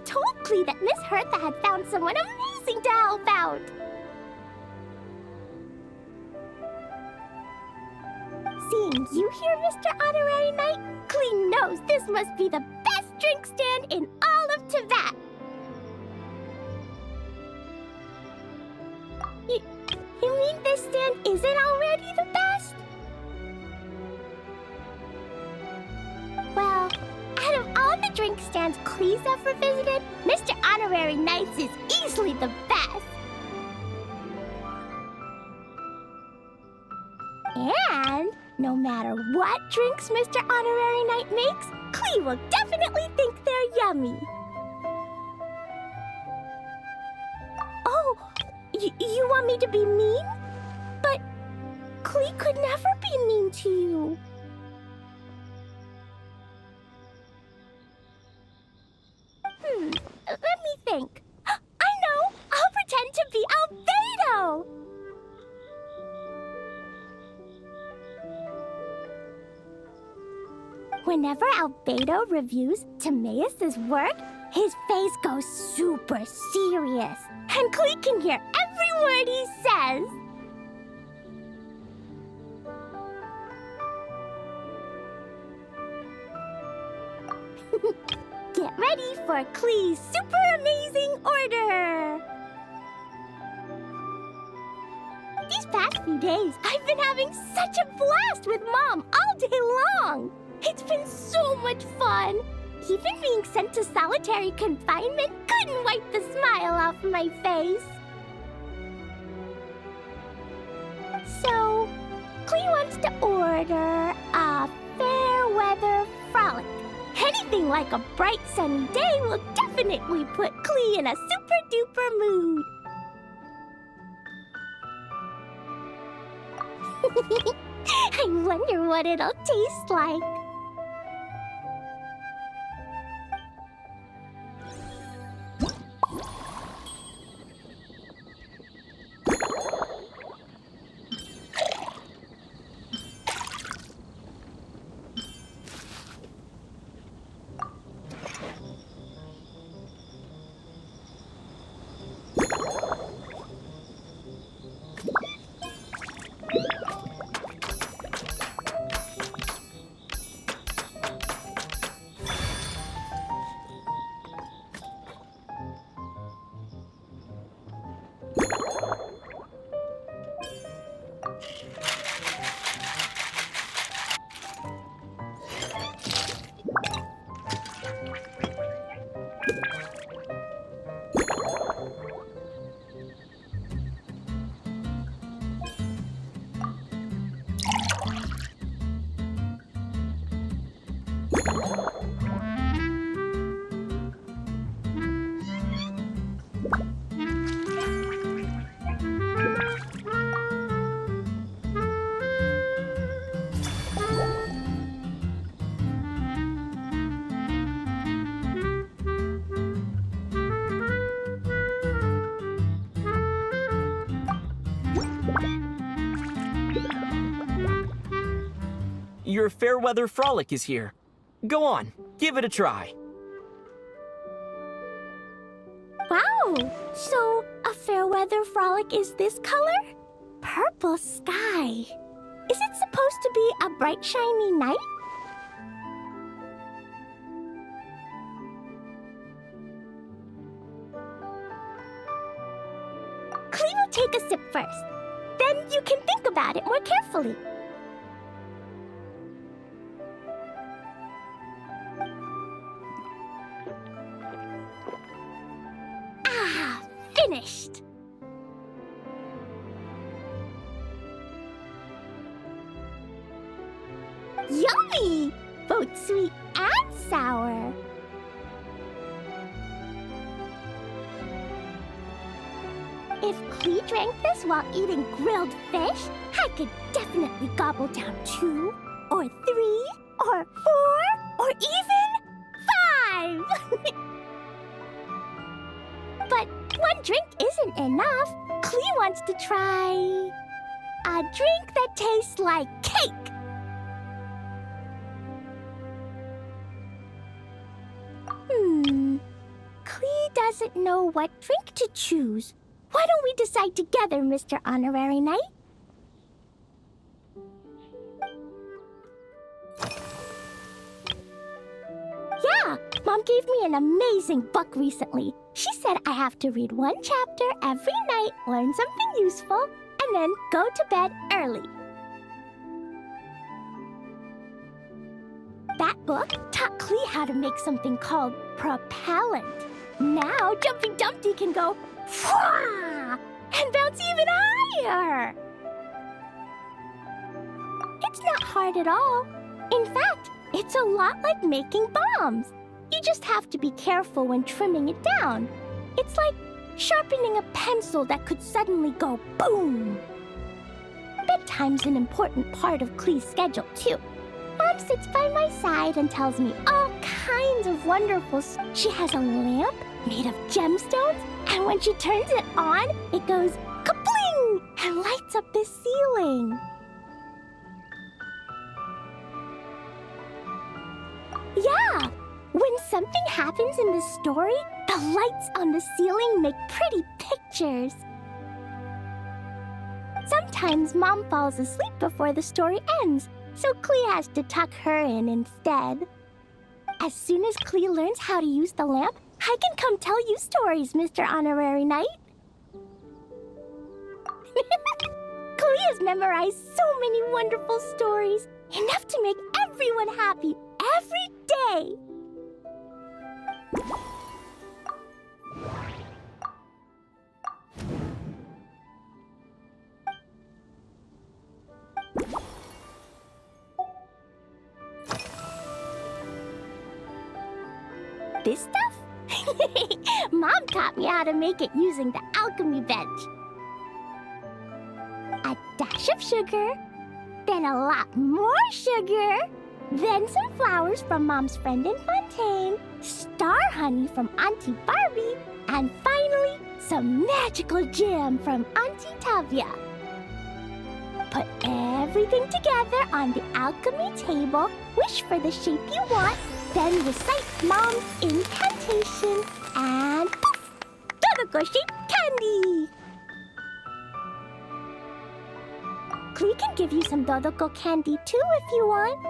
told Klee that Miss Hertha had found someone amazing to help out. Seeing you here, Mr. Honorary Knight, Klee knows this must be the best drink stand in all of Teyvat. You mean this stand isn't already the best? Well, out of all the drink stands Klee's ever visited, Mr. Honorary Knight's is easily the best. And no matter what drinks Mr. Honorary Knight makes, Klee will definitely think they're yummy. Oh, you want me to be mean? But Klee could never be mean to you. Let me think. I know! I'll pretend to be Albedo! Whenever Albedo reviews Timaeus' work, his face goes super serious, and Klee can hear every word he says. Get ready for Klee's super amazing order! These past few days, I've been having such a blast with Mom all day long! It's been so much fun! Even being sent to solitary confinement couldn't wipe the smile off my face. So, Klee wants to order a fair weather frolic. Anything like a bright sunny day will definitely put Klee in a super duper mood. I wonder what it'll taste like. Your fair weather frolic is here. Go on, give it a try. Wow! So, a fair weather frolic is this color? Purple sky. Is it supposed to be a bright, shiny night? Klee will take a sip first. Then you can think about it more carefully. Finished! Yummy! Both sweet and sour. If Klee drank this while eating grilled fish, I could definitely gobble down 2, or 3, or 4, or even 5! But one drink isn't enough. Klee wants to try a drink that tastes like cake. Klee doesn't know what drink to choose. Why don't we decide together, Mr. Honorary Knight? Yeah, Mom gave me an amazing book recently. She said I have to read one chapter every night, learn something useful, and then go to bed early. That book taught Klee how to make something called propellant. Now Jumpy Dumpty can go Fwah! And bounce even higher. It's not hard at all. In fact, it's a lot like making bombs. You just have to be careful when trimming it down. It's like sharpening a pencil that could suddenly go boom. Bedtime's an important part of Klee's schedule, too. Mom sits by my side and tells me all kinds of wonderful She has a lamp made of gemstones, and when she turns it on, it goes kabling and lights up the ceiling. Yeah, when something happens in the story, the lights on the ceiling make pretty pictures. Sometimes Mom falls asleep before the story ends, so Klee has to tuck her in instead. As soon as Klee learns how to use the lamp, I can come tell you stories, Mr. Honorary Knight. Klee has memorized so many wonderful stories, enough to make everyone happy every day. This stuff? Mom taught me how to make it using the alchemy bench. A dash of sugar, then a lot more sugar, then some flowers from Mom's friend in Fontaine, star honey from Auntie Barbie, and finally, some magical jam from Auntie Tavia. Put everything together on the alchemy table, wish for the shape you want, then recite Mom's incantation, and poof! Dodoco-shaped candy! Klee can give you some Dodoco candy too if you want.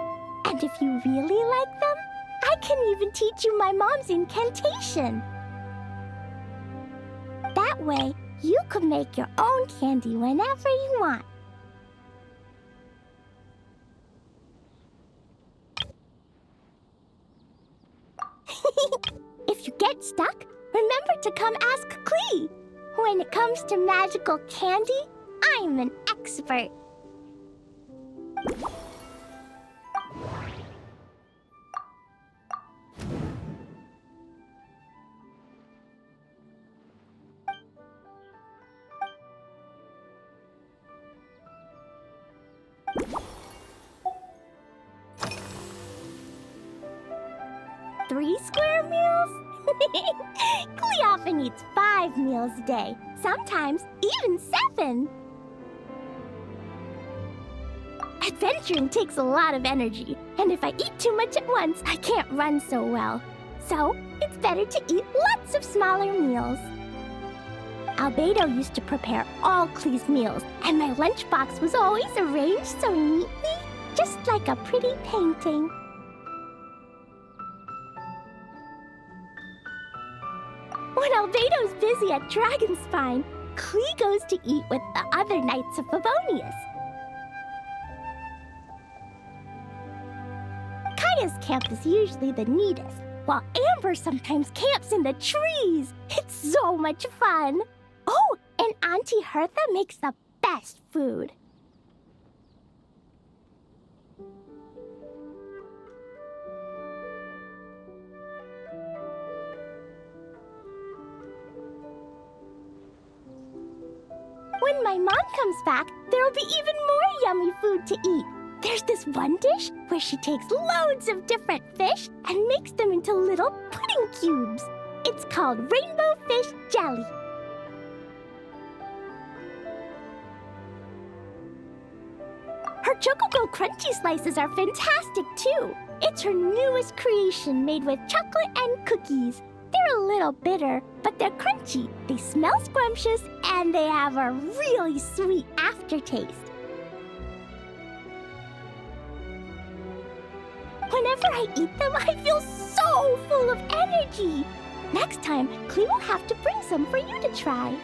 And if you really like them, I can even teach you my mom's incantation. That way, you could make your own candy whenever you want. If you get stuck, remember to come ask Klee. When it comes to magical candy, I'm an expert. Three square meals? Klee often eats 5 meals a day, sometimes even 7. Adventuring takes a lot of energy, and if I eat too much at once, I can't run so well. So, it's better to eat lots of smaller meals. Albedo used to prepare all Klee's meals, and my lunchbox was always arranged so neatly, just like a pretty painting. When Albedo's busy at Dragonspine, Klee goes to eat with the other Knights of Favonius. Kaya's camp is usually the neatest, while Amber sometimes camps in the trees. It's so much fun. Oh, and Auntie Hertha makes the best food. When my mom comes back, there'll be even more yummy food to eat. There's this one dish where she takes loads of different fish and makes them into little pudding cubes. It's called rainbow fish jelly. Her Chocogo Crunchy Slices are fantastic too. It's her newest creation made with chocolate and cookies. They're a little bitter, but they're crunchy. They smell scrumptious, and they have a really sweet aftertaste. Whenever I eat them, I feel so full of energy. Next time, Klee will have to bring some for you to try.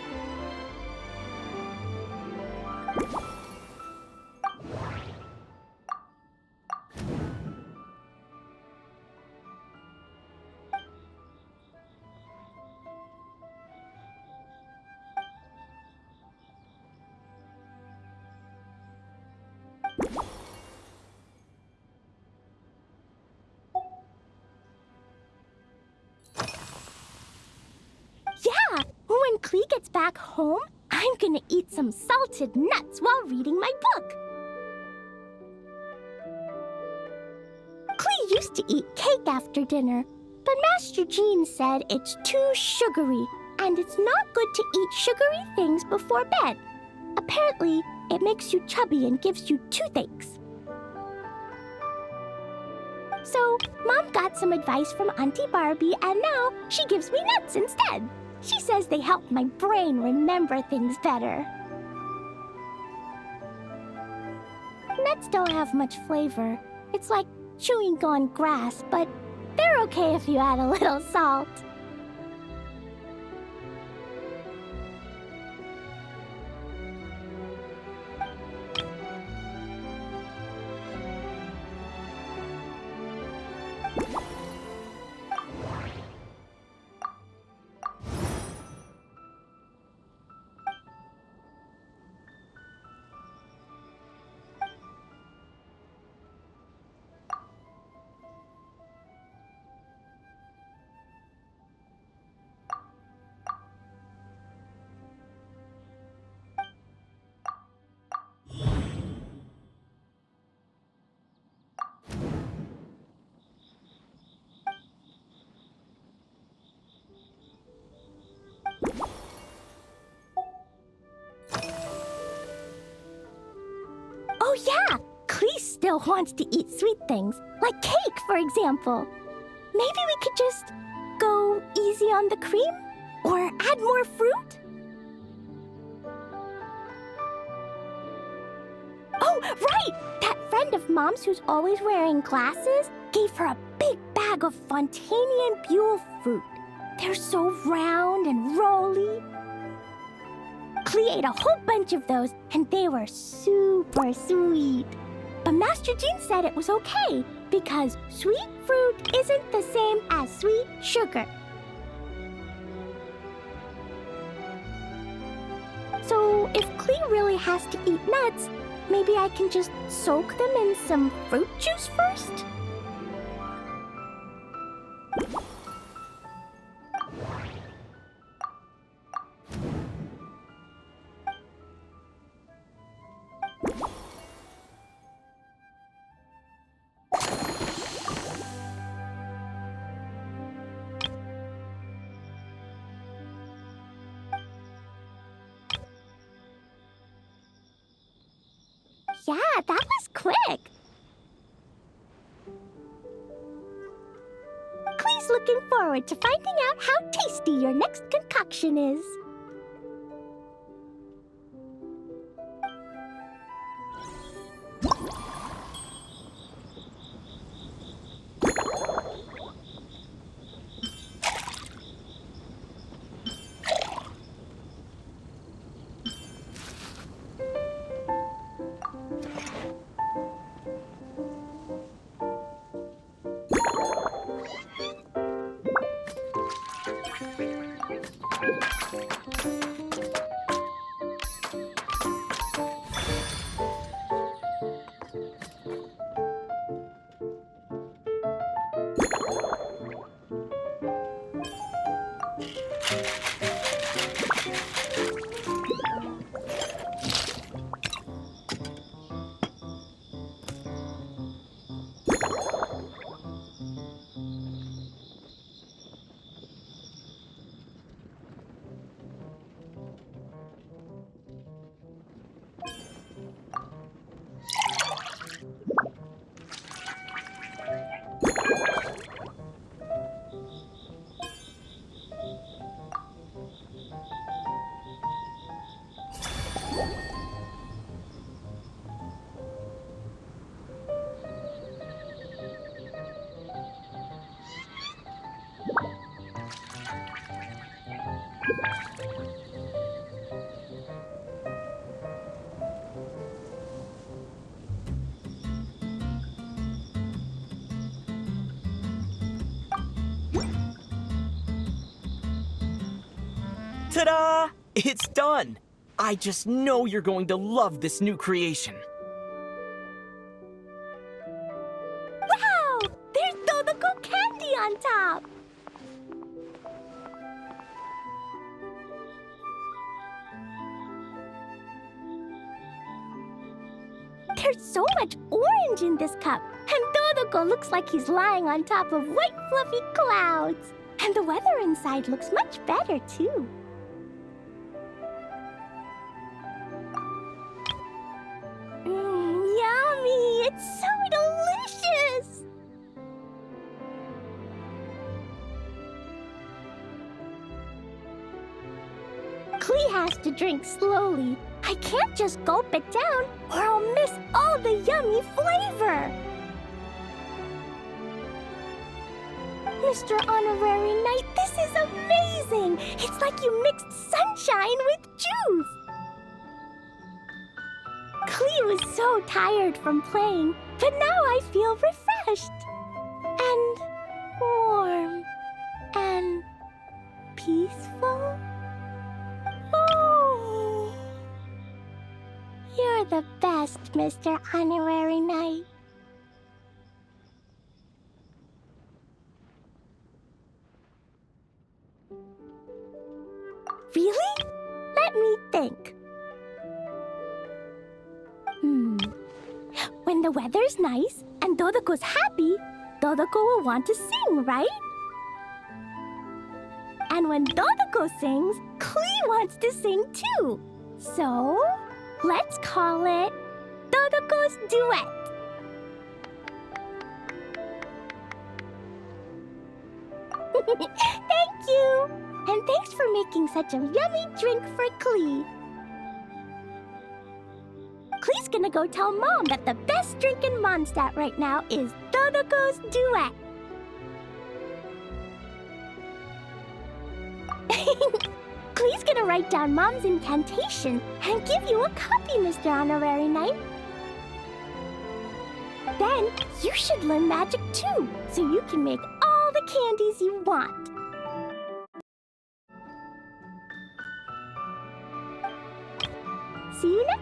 Yeah, when Klee gets back home, I'm gonna eat some salted nuts while reading my book. Klee used to eat cake after dinner, but Master Jean said it's too sugary, and it's not good to eat sugary things before bed. Apparently, it makes you chubby and gives you toothaches. So, Mom got some advice from Auntie Barbie, and now she gives me nuts instead. She says they help my brain remember things better. Nuts don't have much flavor. It's like chewing on grass, but they're okay if you add a little salt. Oh yeah, Klee still wants to eat sweet things, like cake, for example. Maybe we could just go easy on the cream? Or add more fruit? Oh, right! That friend of Mom's who's always wearing glasses gave her a big bag of Fontanian Buell fruit. They're so round and rolly. Klee ate a whole bunch of those, and they were super sweet. But Master Jean said it was okay, because sweet fruit isn't the same as sweet sugar. So if Klee really has to eat nuts, maybe I can just soak them in some fruit juice first? Yeah, that was quick. Klee's looking forward to finding out how tasty your next concoction is. Ta-da! It's done! I just know you're going to love this new creation. Wow! There's Dodoco candy on top! There's so much orange in this cup, and Dodoco looks like he's lying on top of white fluffy clouds. And the weather inside looks much better, too. Yummy! It's so delicious! Klee has to drink slowly. I can't just gulp it down, or I'll miss all the yummy flavor. Mr. Honorary Knight, this is amazing! It's like you mixed sunshine with juice! Klee was so tired from playing, but now I feel refreshed. And warm. And peaceful. Oh! You're the best, Mr. Honorary Knight. Really? Let me think. When the weather's nice and Dodoco's happy, Dodoco will want to sing, right? And when Dodoco sings, Klee wants to sing too. So, let's call it Dodoco's Duet. Thank you! And thanks for making such a yummy drink for Klee. Klee's gonna go tell Mom that the best drink in Mondstadt right now is Dodoco's Duet. Klee's gonna write down Mom's incantation and give you a copy, Mr. Honorary Knight. Then you should learn magic too, so you can make all the candies you want. See you next